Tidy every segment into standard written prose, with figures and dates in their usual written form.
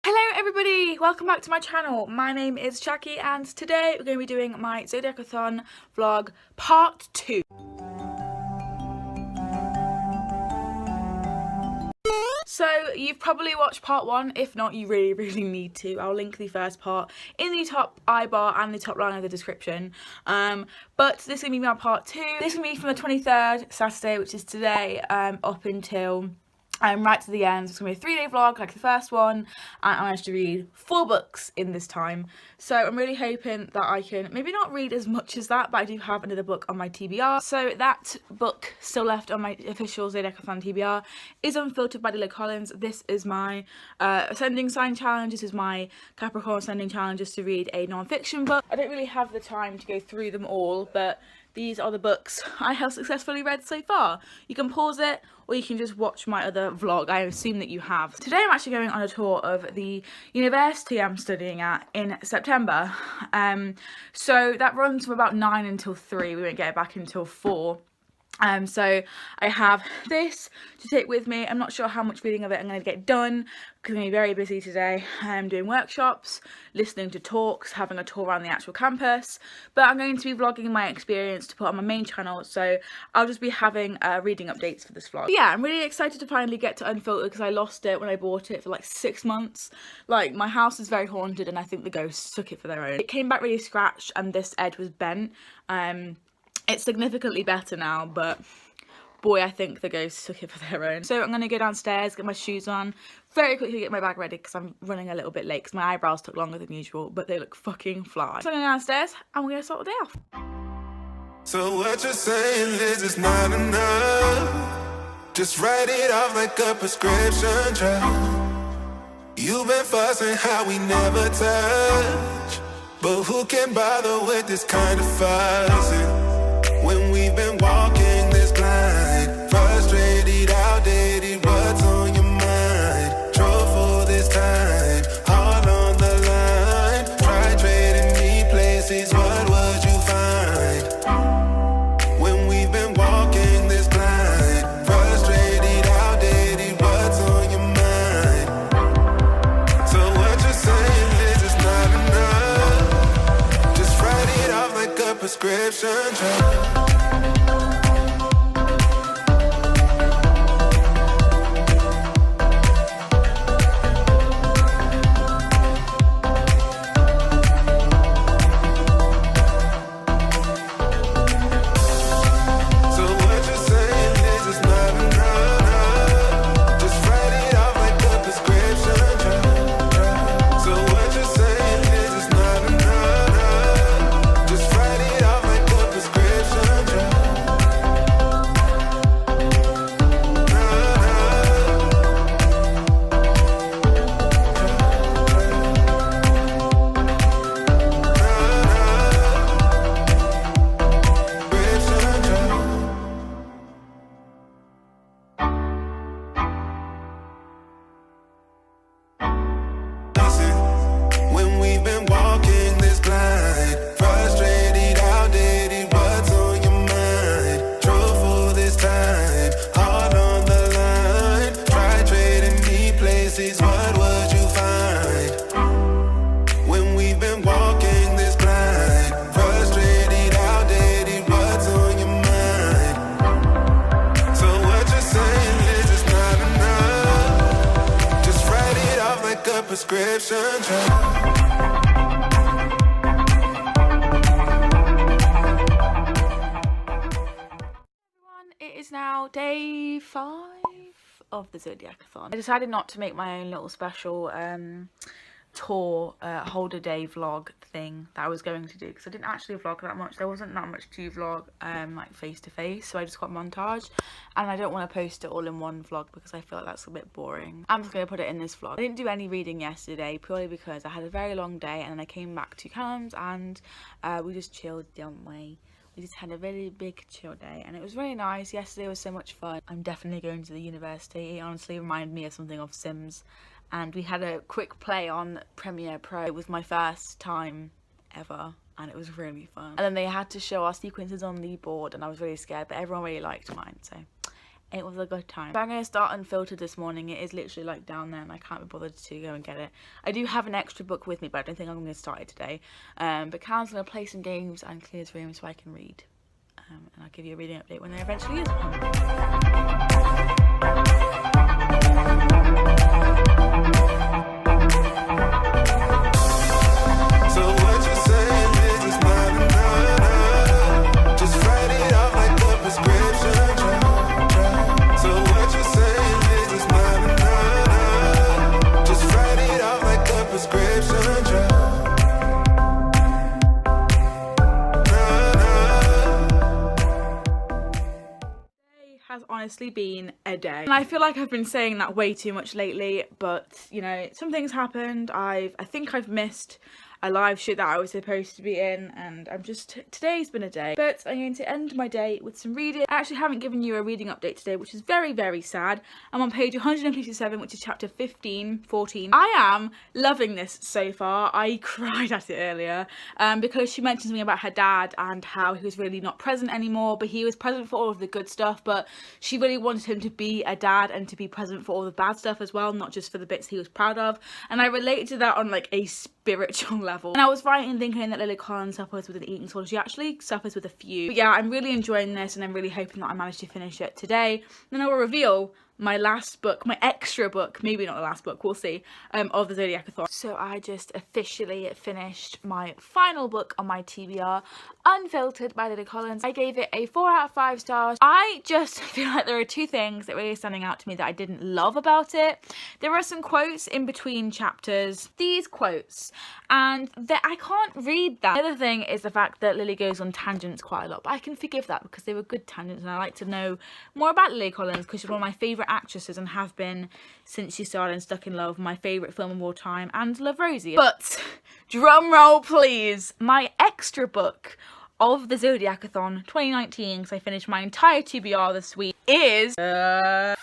Hello everybody, welcome back to my channel. My name is Jackie and today we're going to be doing my Zodiacathon vlog part 2. So you've probably watched part 1, if not you really need to. I'll link the first part in the top I bar and the top line of the description. But this is going to be my part 2. This is going to be from the 23rd, Saturday, which is today, up until right to the end. It's going to be a 3-day vlog like the first one, and I managed to read 4 books in this time. So I'm really hoping that I can maybe not read as much as that, but I do have another book on my TBR. So that book still left on my official Zodiacathon TBR is Unfiltered by Lily Collins. This is my Ascending Sign Challenge. This is my Capricorn Ascending Challenge, just to read a non-fiction book. I don't really have the time to go through them all, but these are the books I have successfully read so far. You can pause it or you can just watch my other vlog. I assume that you have. Today I'm actually going on a tour of the university I'm studying at in September. So that runs from about 9 until 3. We won't get back until 4. So I have this to take with me. I'm not sure how much reading of it I'm going to get done because I'm going to be very busy today. I'm doing workshops, listening to talks, having a tour around the actual campus, but I'm going to be vlogging my experience to put on my main channel, so I'll just be having reading updates for this vlog. But yeah, I'm really excited to finally get to Unfiltered because I lost it when I bought it for like 6 months. Like, my house is very haunted and I think the ghosts took it for their own. It came back really scratched and this edge was bent. It's significantly better now, but boy, I think the ghosts took it for their own. So I'm going to go downstairs, get my shoes on, very quickly get my bag ready because I'm running a little bit late because my eyebrows took longer than usual, but they look fucking fly. So I'm going downstairs and we're going to start the day off. So what you're saying is it's not enough. Just write it off like a prescription drug. You've been fussing how we never touch, but who can bother with this kind of fussing? When we've been walking this blind, frustrated, outdated, what's on your mind? Drove for this time, all on the line. Try trading me places, what would you find? When we've been walking this blind, frustrated, outdated, what's on your mind? So what you're saying is it's not enough. Just write it off like a prescription drug. Prescription drug. It is now day 5 of the Zodiacathon. I decided not to make my own little special tour holder day vlog thing that I was going to do because I didn't actually vlog that much. There wasn't that much to vlog like face to face, so I just got montage, and I don't want to post it all in one vlog because I feel like that's a bit boring. I'm just going to put it in this vlog. I didn't do any reading yesterday purely because I had a very long day and then I came back to Callum's and we just chilled, didn't we? We just had a really big chill day and it was really nice. Yesterday was so much fun. I'm definitely going to the university. It honestly reminded me of something of Sims, and we had a quick play on Premiere Pro. It was my first time ever and it was really fun. And then they had to show our sequences on the board and I was really scared, but everyone really liked mine, so It was a good time. So I'm going to start Unfiltered this morning. It is literally like down there and I can't be bothered to go and get it. I do have an extra book with me, but I don't think I'm going to start it today. But Callum's going to play some games and clear his room so I can read. And I'll give you a reading update when there eventually is one. Has honestly been a day, and I feel like I've been saying that way too much lately, but you know, some things happened. I think I've missed a live shoot that I was supposed to be in, and today's been a day. But I'm going to end my day with some reading. I actually haven't given you a reading update today, which is very, very sad. I'm on page 157, which is chapter 14. I am loving this so far. I cried at it earlier because she mentioned something about her dad and how he was really not present anymore, but he was present for all of the good stuff, but she really wanted him to be a dad and to be present for all the bad stuff as well, not just for the bits he was proud of. And I related to that on like a spiritual level. And I was writing thinking that Lily Collins suffers with an eating disorder. She actually suffers with a few. But yeah, I'm really enjoying this and I'm really hoping that I manage to finish it today. Then I will reveal my last book, my extra book, maybe not the last book, we'll see, of the Zodiacathon. So I just officially finished my final book on my TBR, Unfiltered by Lily Collins. I gave it a 4 out of 5 stars. I just feel like there are two things that really are standing out to me that I didn't love about it. There are some quotes in between chapters, these quotes, and that I can't read that. The other thing is the fact that Lily goes on tangents quite a lot, but I can forgive that because they were good tangents and I like to know more about Lily Collins because she's one of my favourite actresses and have been since she starred in Stuck in Love, my favourite film of all time, and Love Rosie. But drum roll please, my extra book of the Zodiacathon 2019, because I finished my entire TBR this week, is 5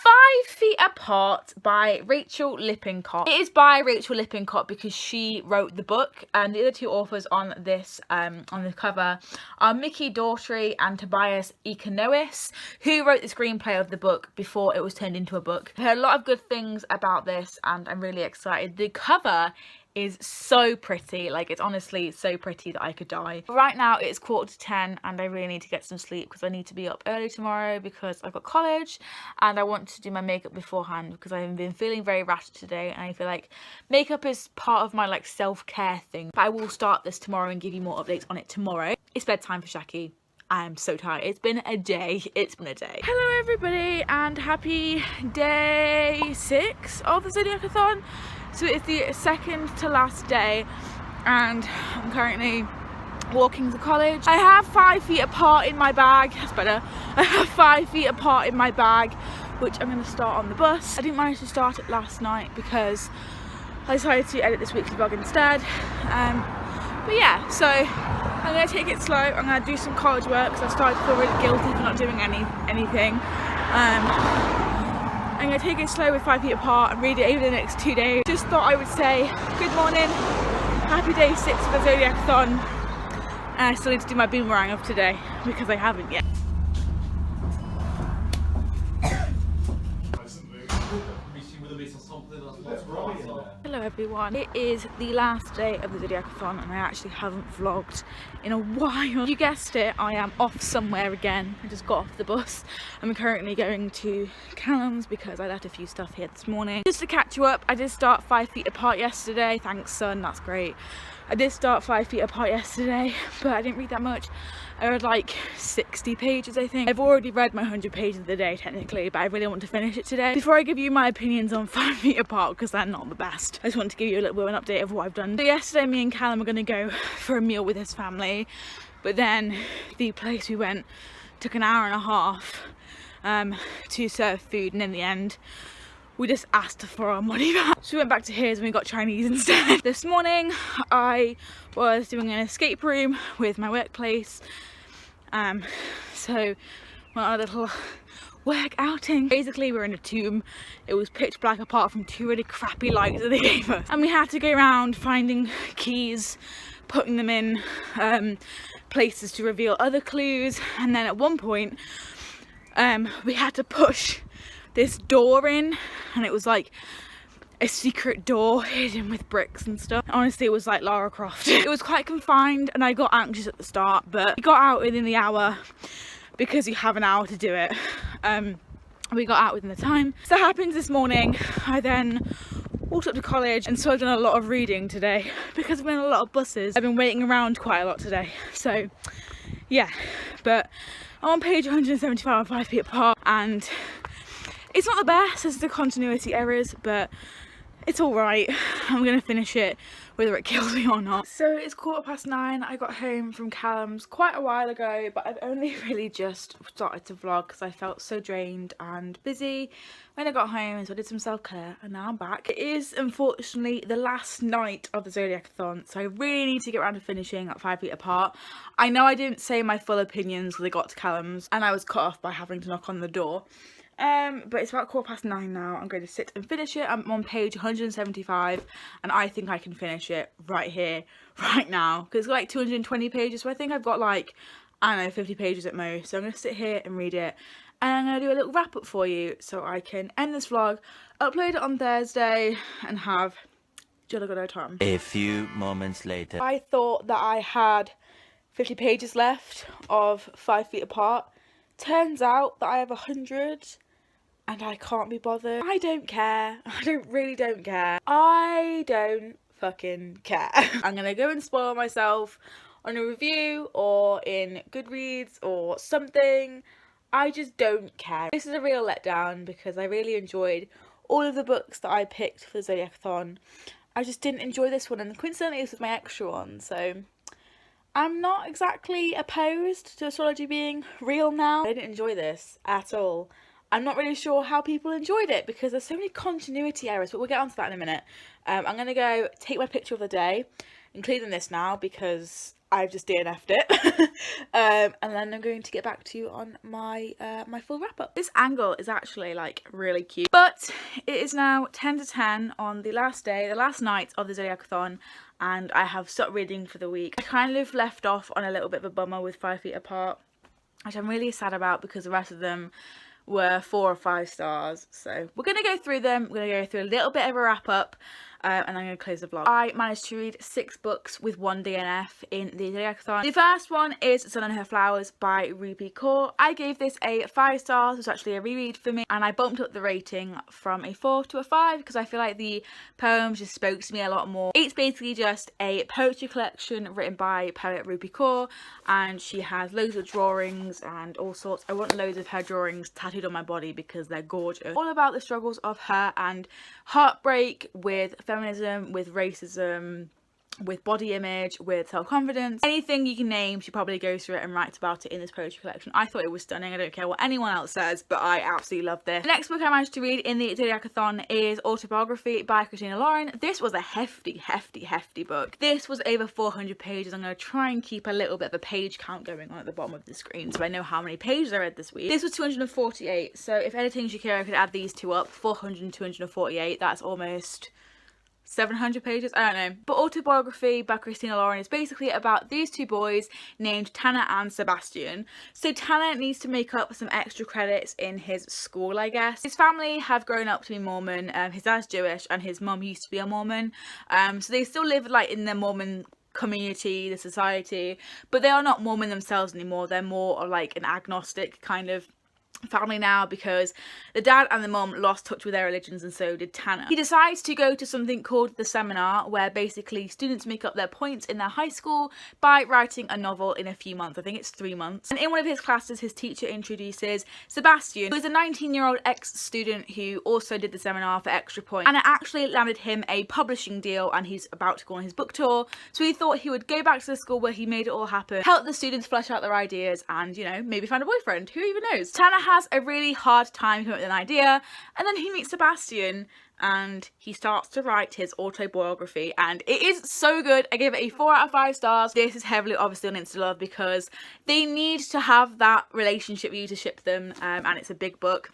Feet Apart by Rachel Lippincott. It is by Rachel Lippincott because she wrote the book, and the other two authors on this on the cover are Mickey Daughtry and Tobias Econois, who wrote the screenplay of the book before it was turned into a book. I heard a lot of good things about this and I'm really excited. The cover is so pretty, like it's honestly so pretty that I could die. Right now it's 9:45 and I really need to get some sleep because I need to be up early tomorrow because I've got college and I want to do my makeup beforehand because I've been feeling very ratchet today and I feel like makeup is part of my like self-care thing. But I will start this tomorrow and give you more updates on it tomorrow. It's bedtime for Shaki. I am so tired. It's been a day. It's been a day. Hello everybody and happy day 6 of the Zodiacathon. So it's the second to last day and I'm currently walking to college. I have 5 feet apart in my bag. That's better. I have 5 feet apart in my bag, which I'm going to start on the bus. I didn't manage to start it last night because I decided to edit this weekly vlog instead. But yeah, so I'm going to take it slow. I'm going to do some college work because I started to feel really guilty for not doing anything. I'm going to take it slow with 5 feet apart and read it over the next 2 days. Just thought I would say good morning, happy day 6 of the Zodiacathon, and I still need to do my boomerang of today because I haven't yet. Hello everyone, it is the last day of the Zodiacathon and I actually haven't vlogged in a while. You guessed it, I am off somewhere again. I just got off the bus. I'm currently going to Callum's because I left a few stuff here this morning. Just to catch you up, I did start 5 feet apart yesterday. Thanks son, that's great. I did start 5 feet apart yesterday, but I didn't read that much. I read like 60 pages, I think. I've already read my 100 pages of the day technically, but I really want to finish it today. Before I give you my opinions on 5 feet apart, because they're not the best, I just want to give you a little bit of an update of what I've done. So yesterday me and Callum were going to go for a meal with his family, but then the place we went took an hour and a half to serve food, and in the end we just asked for our money back. So we went back to his and we got Chinese instead. This morning I was doing an escape room with my workplace. So went on a little work outing. Basically we were in a tomb. It was pitch black apart from 2 really crappy lights that they gave us. And we had to go around finding keys, putting them in places to reveal other clues. And then at one point we had to push this door in, and it was like a secret door hidden with bricks and stuff. Honestly, it was like Lara Croft. It was quite confined and I got anxious at the start, but we got out within the hour because you have an hour to do it. We got out within the time. So that happened this morning. I then walked up to college, and so I've done a lot of reading today because I've been on a lot of buses. I've been waiting around quite a lot today. So yeah, but I'm on page 175 5 feet apart, and it's not the best, there's the continuity errors, but it's all right. I'm gonna finish it whether it kills me or not. So it's 9:15. I got home from Callum's quite a while ago, but I've only really just started to vlog because I felt so drained and busy when I got home, so I did some self-care and now I'm back. It is unfortunately the last night of the Zodiacathon, so I really need to get around to finishing at 5 feet apart. I know I didn't say my full opinions when I got to Callum's and I was cut off by having to knock on the door. But it's about 9:15 now. I'm going to sit and finish it. I'm on page 175 and I think I can finish it right here, right now, because it's got like 220 pages, so I think I've got like, I don't know, 50 pages at most. So I'm going to sit here and read it, and I'm going to do a little wrap up for you so I can end this vlog, upload it on Thursday, and have jolly good old time. A few moments later. I thought that I had 50 pages left of 5 feet apart. Turns out that I have 100 and I can't be bothered. I don't care. I really don't care. I don't fucking care. I'm gonna go and spoil myself on a review or in Goodreads or something. I just don't care. This is a real letdown because I really enjoyed all of the books that I picked for the Zodiacathon. I just didn't enjoy this one, and coincidentally this was my extra one, so I'm not exactly opposed to astrology being real now. I didn't enjoy this at all. I'm not really sure how people enjoyed it because there's so many continuity errors, but we'll get onto that in a minute. I'm going to go take my picture of the day, including this now because I've just DNF'd it. And then I'm going to get back to you on my my full wrap up. This angle is actually like really cute. But it is now 10 to 10 on the last day, the last night of the Zodiacathon, and I have stopped reading for the week. I kind of left off on a little bit of a bummer with 5 feet apart, which I'm really sad about because the rest of them were 4 or 5 stars. So we're going to go through them. We're going to go through a little bit of a wrap up. And I'm going to close the vlog. I managed to read 6 books with 1 DNF in the Zodiacathon. The first one is Sun and Her Flowers by Rupi Kaur. I gave this a 5 stars. It was actually a reread for me, and I bumped up the rating from a 4 to a 5 because I feel like the poems just spoke to me a lot more. It's basically just a poetry collection written by poet Rupi Kaur, and she has loads of drawings and all sorts. I want loads of her drawings tattooed on my body because they're gorgeous. All about the struggles of her and heartbreak with feminism, with racism, with body image, with self-confidence. Anything you can name, she probably goes through it and writes about it in this poetry collection. I thought it was stunning. I don't care what anyone else says, but I absolutely love this. The next book I managed to read in the Zodiacathon is Autobiography by Christina Lauren. This was a hefty book. This was over 400 pages. I'm going to try and keep a little bit of a page count going on at the bottom of the screen so I know how many pages I read this week. This was 248, so if editing Shakira could add these two up, 400 and 248, that's almost 700 pages, I don't know. But Autobiography by Christina Lauren is basically about these 2 boys named Tanner and Sebastian. So Tanner needs to make up some extra credits in his school, I guess. His family have grown up to be Mormon. His dad's Jewish and his mum used to be a Mormon. So they still live like in the Mormon community, the society, but they are not Mormon themselves anymore. They're more of like an agnostic kind of family now because the dad and the mum lost touch with their religions, and so did Tanner. He decides to go to something called the seminar, where basically students make up their points in their high school by writing a novel in a few months. I think it's 3 months. And in one of his classes, his teacher introduces Sebastian, who is a 19-year-old ex-student who also did the seminar for extra points, and it actually landed him a publishing deal, and he's about to go on his book tour. So he thought he would go back to the school where he made it all happen, help the students flesh out their ideas, and, you know, maybe find a boyfriend. Who even knows? Tanner has a really hard time coming up with an idea, and then he meets Sebastian and he starts to write his autobiography, and it is so good. I gave it a 4 out of 5 stars. This is heavily obviously on Insta Love because they need to have that relationship with you to ship them, and it's a big book.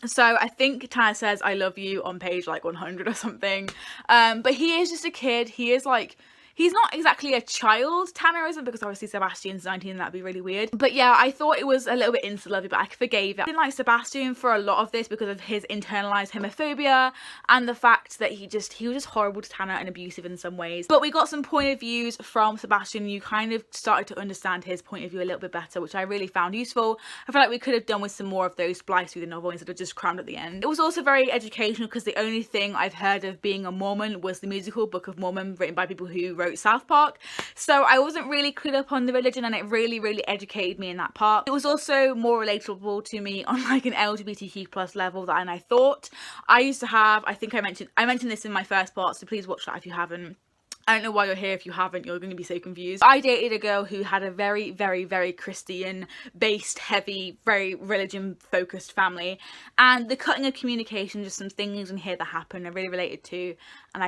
So I think Tanner says I love you on page like 100 or something, but he is just a kid. He is like He's not exactly a child, Tanner isn't, because obviously Sebastian's 19 and that'd be really weird. But yeah, I thought it was a little bit insta-lovey, but I forgave it. I didn't like Sebastian for a lot of this because of his internalized homophobia and the fact that he was just horrible to Tanner and abusive in some ways. But we got some point of views from Sebastian. You kind of started to understand his point of view a little bit better, which I really found useful. I feel like we could have done with some more of those splice through the novel instead of just crammed at the end. It was also very educational because the only thing I've heard of being a Mormon was the musical Book of Mormon, written by people who wrote South Park. So I wasn't really clued up on the religion, and it really educated me in that part. It was also more relatable to me on like an LGBTQ plus level than I thought. I used to have, I think I mentioned this in my first part, so please watch that if you haven't. I don't know why you're here if you haven't, you're going to be so confused. I dated a girl who had a very Christian based, heavy, very religion focused family, and the cutting of communication, just some things in here that happened I really related to, and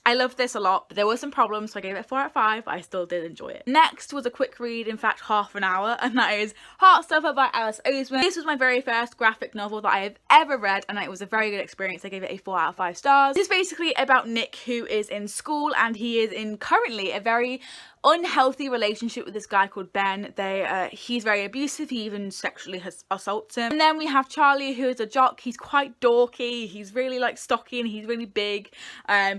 I loved this a lot, but there were some problems, so I gave it a 4 out of 5, but I still did enjoy it. Next was a quick read, in fact half an hour, and that is Heartstopper by Alice Oseman. This was my very first graphic novel that I have ever read, and it was a very good experience. I gave it a 4 out of 5 stars. This is basically about Nick, who is in school, and he is in currently a very unhealthy relationship with this guy called Ben. He's very abusive, he even sexually assaults him. And then we have Charlie, who is a jock. He's quite dorky, he's really like stocky and he's really big.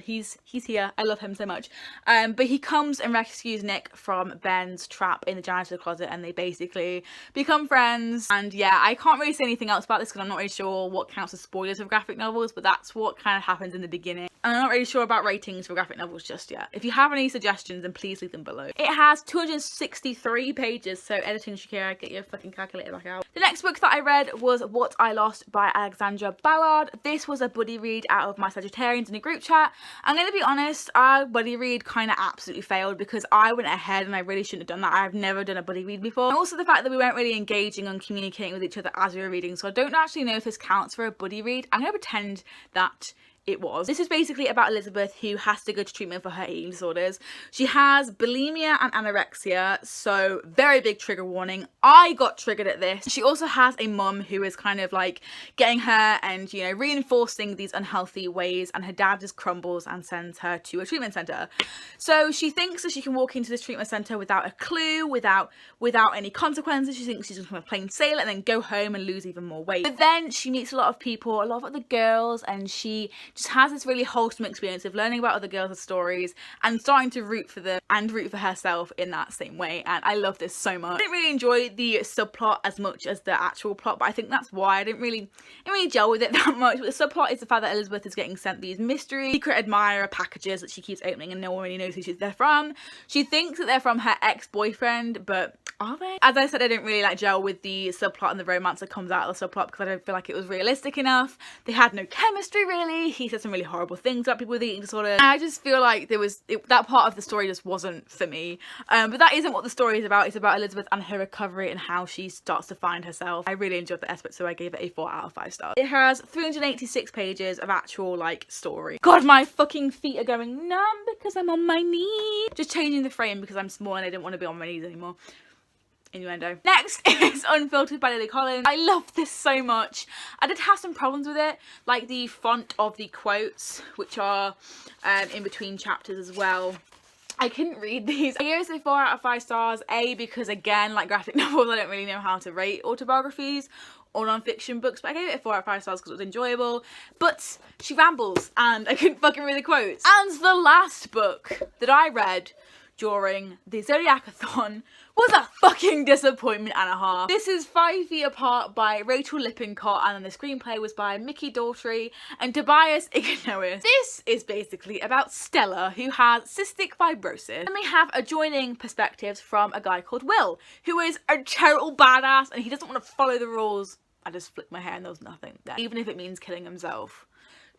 He's here, I love him so much. But he comes and rescues Nick from Ben's trap in the janitor's closet, and they basically become friends. And yeah, I can't really say anything else about this because I'm not really sure what counts as spoilers of graphic novels, but that's what kind of happens in the beginning. And I'm not really sure about ratings for graphic novels just yet. If you have any suggestions, then please leave them below. It has 263 pages, so editing Shakira, get your fucking calculator back out. The next book that I read was What I Lost by Alexandra Ballard. This was a buddy read out of my Sagittarians in a group chat. I'm going to be honest, our buddy read kind of absolutely failed because I went ahead and I really shouldn't have done that. I've never done a buddy read before. And also the fact that we weren't really engaging and communicating with each other as we were reading, so I don't actually know if this counts for a buddy read. I'm going to pretend that it was. This is basically about Elizabeth, who has to go to treatment for her eating disorders. She has bulimia and anorexia, so very big trigger warning. I got triggered at this. She also has a mum who is kind of like getting her and, you know, reinforcing these unhealthy ways, and her dad just crumbles and sends her to a treatment centre. So she thinks that she can walk into this treatment centre without a clue, without any consequences. She thinks she's just going to plain sail and then go home and lose even more weight. But then she meets a lot of people, a lot of other girls, and she just has this really wholesome experience of learning about other girls' stories and starting to root for them and root for herself in that same way. And I love this so much. I didn't really enjoy the subplot as much as the actual plot, but I think that's why I didn't really gel with it that much. But the subplot is the fact that Elizabeth is getting sent these mystery secret admirer packages that she keeps opening, and no one really knows who they're from. She thinks that they're from her ex-boyfriend, but are they? As I said, I didn't really like gel with the subplot and the romance that comes out of the subplot because I don't feel like it was realistic enough. They had no chemistry really. He said some really horrible things about people with eating disorders. I just feel like that part of the story just wasn't for me. But that isn't what the story is about. It's about Elizabeth and her recovery and how she starts to find herself. I really enjoyed the aspect, so I gave it a 4 out of 5 stars. It has 386 pages of actual like story. God, my fucking feet are going numb because I'm on my knee. Just changing the frame because I'm small and I didn't want to be on my knees anymore. Innuendo. Next is Unfiltered by Lily Collins. I love this so much. I did have some problems with it, like the font of the quotes, which are in between chapters as well. I couldn't read these. I gave it a 4 out of 5 stars, because again, like graphic novels, I don't really know how to rate autobiographies or non-fiction books, but I gave it a 4 out of 5 stars because it was enjoyable. But she rambles and I couldn't fucking read the quotes. And the last book that I read during the Zodiacathon was a fucking disappointment and a half. This is 5 Feet Apart by Rachel Lippincott, and then the screenplay was by Mickey Daughtry and Tobias Ignois. This is basically about Stella, who has cystic fibrosis. And we have adjoining perspectives from a guy called Will, who is a total badass and he doesn't want to follow the rules. I just flicked my hair and there was nothing there, even if it means killing himself.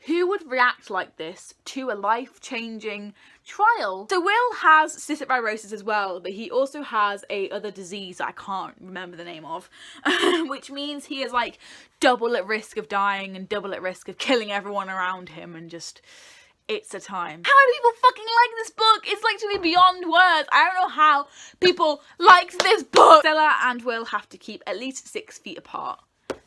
Who would react like this to a life-changing trial? So Will has cystic fibrosis as well, but he also has a other disease that I can't remember the name of, which means he is like double at risk of dying and double at risk of killing everyone around him, and just, it's a time. How do people fucking like this book? It's literally beyond words. I don't know how people liked this book. Stella and Will have to keep at least 6 feet apart.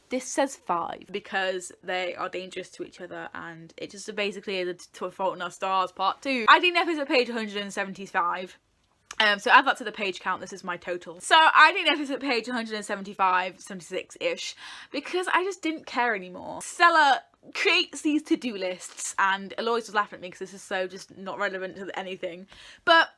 This says 5 because they are dangerous to each other, and it just basically is a Fault in Our Stars part 2. I did episode page 175. So add that to the page count. This is my total. So I did episode page 175, 76-ish, because I just didn't care anymore. Stella creates these to-do lists, and Eloise was laughing at me because this is so just not relevant to anything. But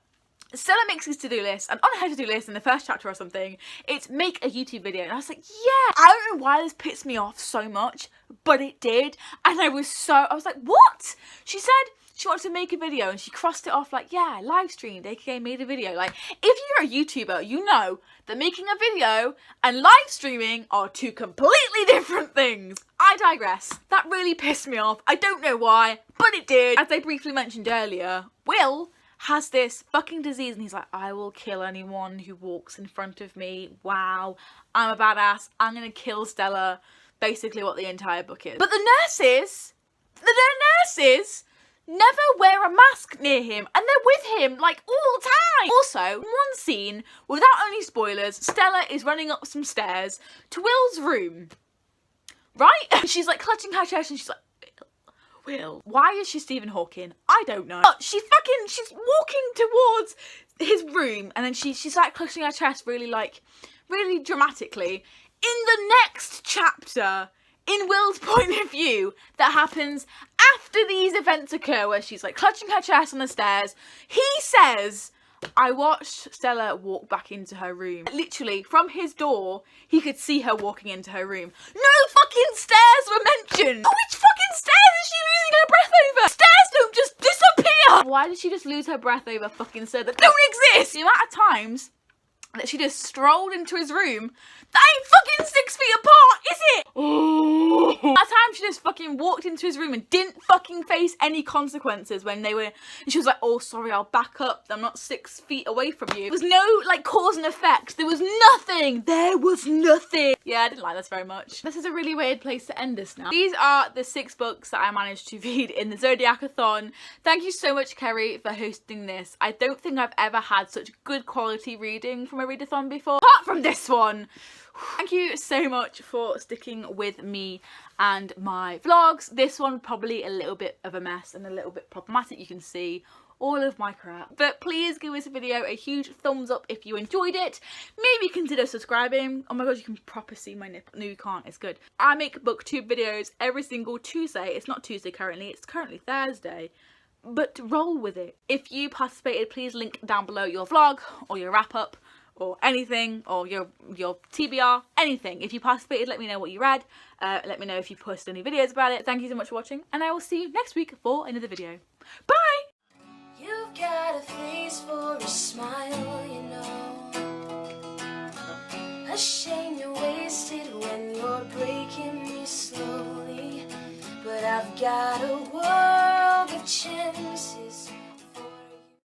Stella makes these to-do lists, and on her to-do list in the first chapter or something, it's make a YouTube video. And I was like, yeah, I don't know why this pissed me off so much, but it did. And I was like, what? She said she wanted to make a video, and she crossed it off like, yeah, live streamed, aka made a video. Like, if you're a YouTuber, you know that making a video and live streaming are 2 completely different things. I digress. That really pissed me off. I don't know why, but it did. As I briefly mentioned earlier, Will has this fucking disease, and he's like, I will kill anyone who walks in front of me. Wow, I'm a badass. I'm gonna kill Stella. Basically what the entire book is. But the nurses never wear a mask near him, and they're with him like all the time. Also, one scene, without any spoilers, Stella is running up some stairs to Will's room, right? And she's like clutching her chest, and she's like, Will. Why is she Stephen Hawking? I don't know. But she's walking towards his room, and then she's like clutching her chest really dramatically. In the next chapter, in Will's point of view, that happens after these events occur, where she's like clutching her chest on the stairs, he says, I watched Stella walk back into her room. Literally, from his door, he could see her walking into her room. No fucking stairs were mentioned! Which fucking stairs is she losing her breath over? Stairs don't just disappear! Why did she just lose her breath over fucking stairs that don't exist? The amount of times that she just strolled into his room, that ain't fucking 6 feet apart, is it? Oh. That time she just fucking walked into his room and didn't fucking face any consequences when they were, and she was like, oh, sorry, I'll back up. I'm not 6 feet away from you. There was no, like, cause and effect. There was nothing. There was nothing. Yeah, I didn't like this very much. This is a really weird place to end this now. These are the 6 books that I managed to read in the Zodiacathon. Thank you so much, Kerry, for hosting this. I don't think I've ever had such good quality reading from a readathon before, apart from this one. Thank you so much for sticking with me and my vlogs. This one probably a little bit of a mess and a little bit problematic. You can see all of my crap, but please give this video a huge thumbs up if you enjoyed it. Maybe consider subscribing. Oh my god, you can proper see my nipple. No, you can't. It's good. I make booktube videos every single Tuesday. It's not Tuesday currently. It's currently Thursday. But roll with it. If you participated, please link down below your vlog or your wrap up or anything, or your TBR, anything. If you participated, let me know what you read. Let me know if you posted any videos about it. Thank you so much for watching, and I will see you next week for another video. Bye! You've got a face for a smile, you know. A shame you're wasted when you're breaking me slowly. But I've got a